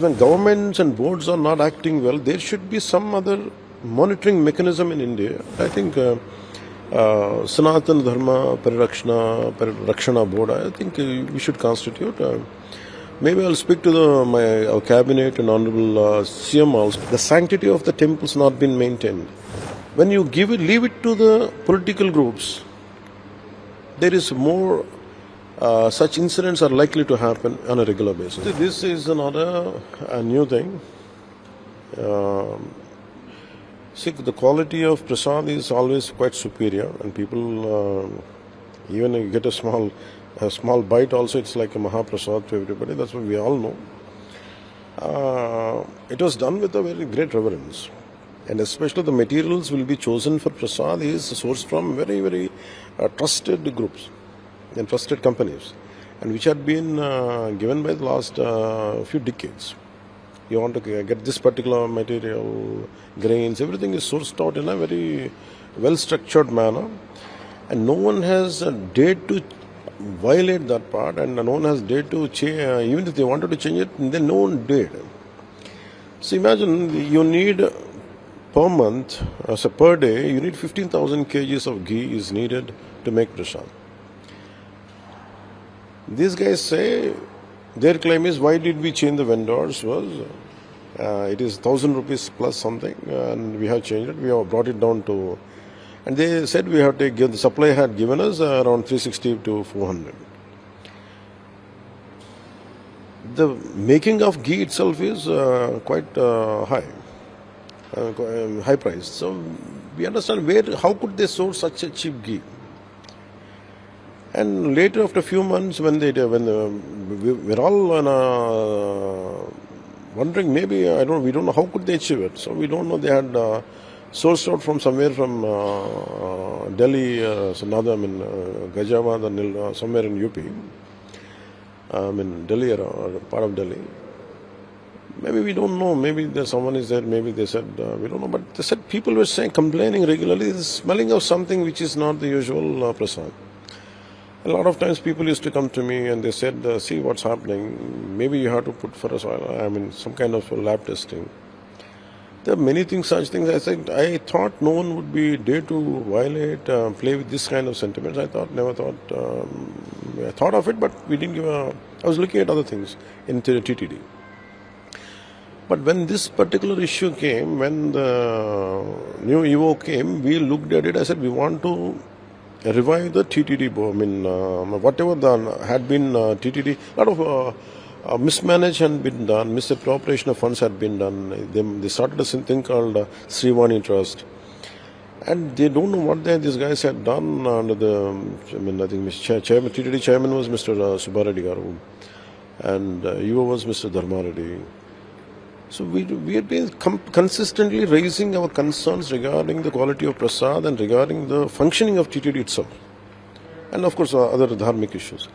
When governments and boards are not acting well, there should be some other monitoring mechanism in India. I think Sanatana Dharma Rakshana Board, I think we should constitute. Maybe I'll speak to our cabinet and honorable CM also. The sanctity of the temples not been maintained. When you leave it to the political groups, there is more such incidents are likely to happen on a regular basis. This is not a new thing. See, the quality of prasad is always quite superior, and people even you get a small bite also, it's like a mahaprasad to everybody. That's what we all know. It was done with a very great reverence, and especially the materials will be chosen for prasad is sourced from very, very trusted groups and trusted companies, and which had been given by the last few decades. You want to get this particular material, grains, everything is sourced out in a very well-structured manner, and no one has dared to violate that part, and no one has dared to change. Even if they wanted to change it, then no one dared. So imagine you need per month, so per day, you need 15,000 kgs of ghee is needed to make prasad. These guys say, their claim is, why did we change the vendors? Was it is 1,000 rupees plus something, and we have changed it. We have brought it down to, and they said we have to give, the supply had given us around 360 to 400. The making of ghee itself is quite high price. So we understand how could they source such a cheap ghee? And later, after a few months, we were all wondering, maybe we don't know how could they achieve it. So we don't know. They had sourced out from somewhere from Delhi, Gajawad, somewhere in UP. Delhi or part of Delhi. Maybe we don't know. Maybe someone is there. Maybe they said we don't know. But they said people were complaining regularly, the smelling of something which is not the usual prasad. A lot of times people used to come to me and they said, see what's happening, maybe you have to put for some kind of lab testing. There are many things, such things. I thought no one would be dare to violate, play with this kind of sentiments. I thought of it, but we didn't give I was looking at other things in TTD. But when this particular issue came, when the new EO came, we looked at it. I said, we want to revive the TTD board. Whatever had been TTD, a lot of mismanage had been done, misappropriation of funds had been done. They started a thing called Srivani Trust, and they don't know what these guys had done under the. I think TTD chairman was Mr. Subbareddy Garu, and EO was Mr. Dharma Reddy. So we have been consistently raising our concerns regarding the quality of prasad and regarding the functioning of TTD itself, and of course other dharmic issues.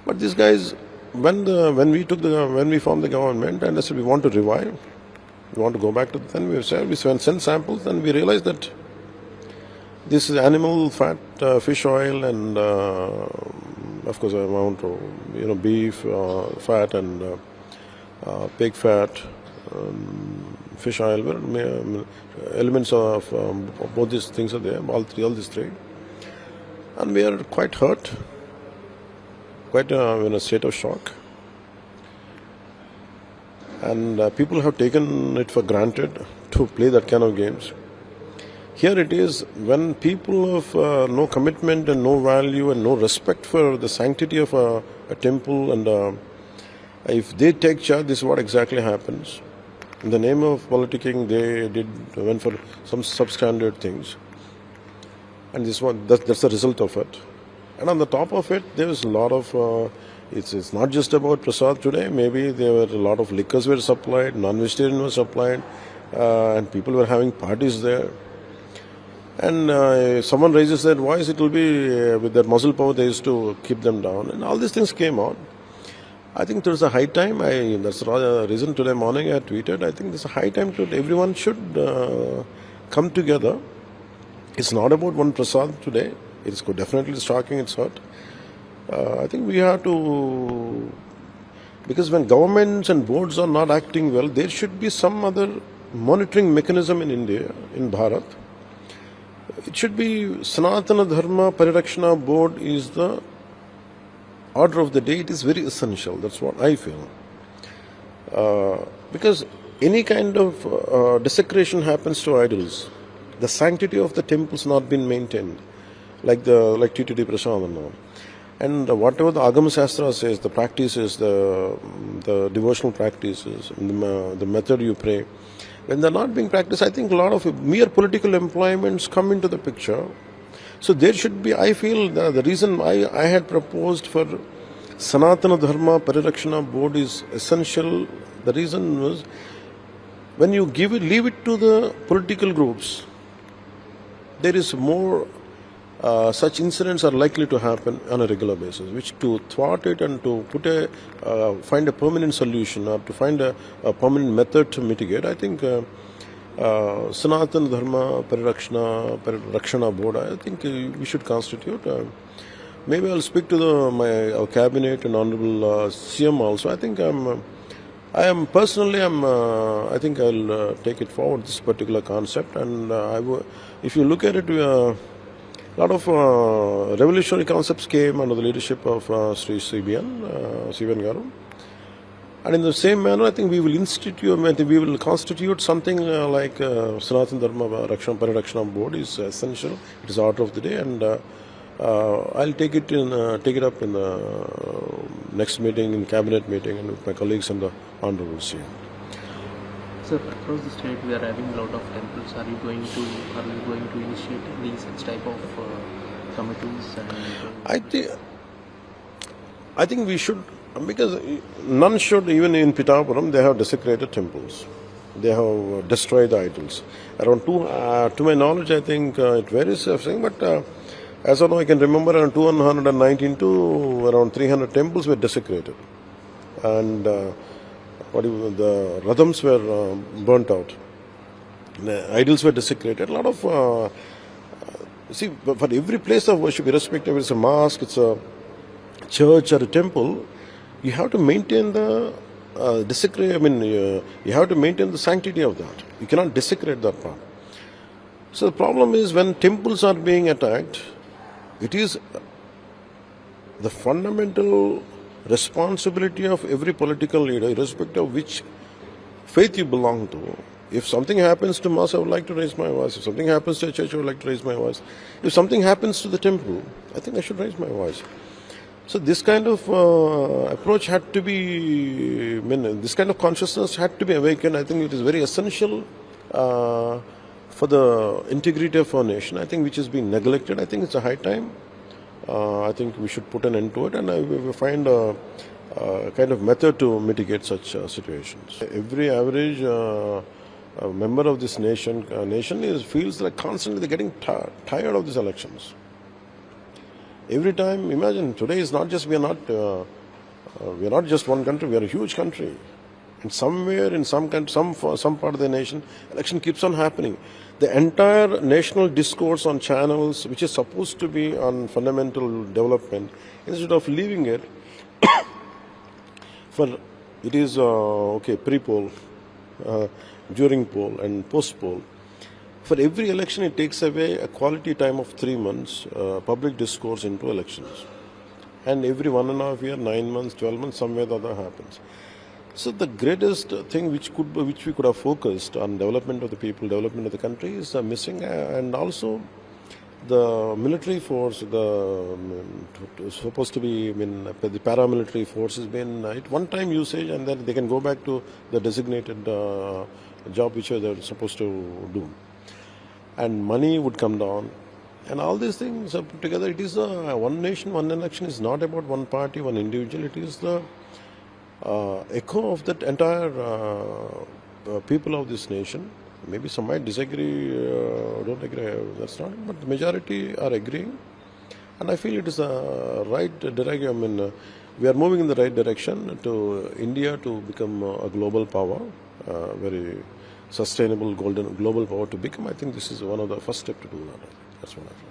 But these guys, when we formed the government, and I said we want to revive, we want to go back to then we sent samples, and we realized that this is animal fat, fish oil, and of course amount of beef fat and pig fat, fish oil, elements of both these things are there, all these three. And we are quite hurt, quite in a state of shock. And people have taken it for granted to play that kind of games. Here it is, when people of no commitment and no value and no respect for the sanctity of a temple, and if they take charge, this is what exactly happens. In the name of politicking, they went for some substandard things, and that's the result of it. And on the top of it, there is a lot of. It's not just about prasad today. Maybe there were a lot of liquors were supplied, non-vegetarian was supplied, and people were having parties there. And someone raises their voice, it will be with their muscle power. They used to keep them down, and all these things came out. I think there's a high time. That's the reason today morning I tweeted. I think there's a high time everyone should come together. It's not about one prasad today. It's definitely shocking. It's hurt. I think we have to Because when governments and boards are not acting well, there should be some other monitoring mechanism in India, in Bharat. It should be Sanatana Dharma Rakshana Board is the order of the day. It is very essential. That's what I feel. Because any kind of desecration happens to idols. The sanctity of the temples not been maintained, like TTD Prasad and all. And whatever the Agama Shastra says, the practices, the devotional practices, the method you pray, when they're not being practiced, I think a lot of mere political employments come into the picture. So there should be, I feel, the reason I had proposed for Sanatana Dharma Rakshana Board is essential. The reason was, when you leave it to the political groups, there is more such incidents are likely to happen on a regular basis, which to thwart it and to find a permanent solution or to find a permanent method to mitigate, I think Sanatana Dharma Rakshana Board, I think we should constitute. Maybe I'll speak to our cabinet and honorable CM also. I think I think I'll take it forward, this particular concept, and if you look at it, a lot of revolutionary concepts came under the leadership of Sri CBN Garu. And in the same manner, I think we will constitute something like Sanatana Dharma Rakshana Board is essential. It is order of the day, and I'll take it up in the next meeting, in cabinet meeting, and with my colleagues and the honorable CM. Sir, across the state we are having a lot of temples. Are you going to initiate these such type of committees? I think we should, because none should. Even in Pitapuram, they have desecrated temples. They have destroyed the idols. Around to my knowledge, I think it varies, but as of now, I can remember around 219 to around 300 temples were desecrated, and the radhams were burnt out. The idols were desecrated. A lot of for every place of worship, irrespective if it's a mosque, it's a church or a temple, you have to maintain the you have to maintain the sanctity of that. You cannot desecrate that part. So the problem is, when temples are being attacked, it is the fundamental responsibility of every political leader, irrespective of which faith you belong to. If something happens to mosque, I would like to raise my voice. If something happens to a church, I would like to raise my voice. If something happens to the temple, I think I should raise my voice. So this kind of approach had to be, this kind of consciousness had to be awakened. I think it is very essential for the integrity of our nation, I think, which has been neglected. I think it's a high time. I think we should put an end to it, and we will find a kind of method to mitigate such situations. Every average member of this nation feels like constantly they're getting tired of these elections. Every time, imagine, today is not just, we are not just one country, we are a huge country. And somewhere in some country, some part of the nation, election keeps on happening. The entire national discourse on channels, which is supposed to be on fundamental development, instead of leaving it for, it is pre-poll, during poll and post-poll. For every election, it takes away a quality time of 3 months, public discourse into elections. And every 1.5 years, 9 months, 12 months, somewhere the other happens. So the greatest thing which we could have focused on development of the people, development of the country is missing, and also the military force, supposed to be, the paramilitary force has been at one-time usage, and then they can go back to the designated job which they're supposed to do. And money would come down, and all these things are put together. It is one nation, one election is not about one party, one individual. It is the echo of that entire people of this nation. Maybe some might disagree, don't agree, that's not, but the majority are agreeing. And I feel it is a right direction. We are moving in the right direction to India to become a global power, very sustainable global power to become. I think this is one of the first steps to do that. That's what I feel.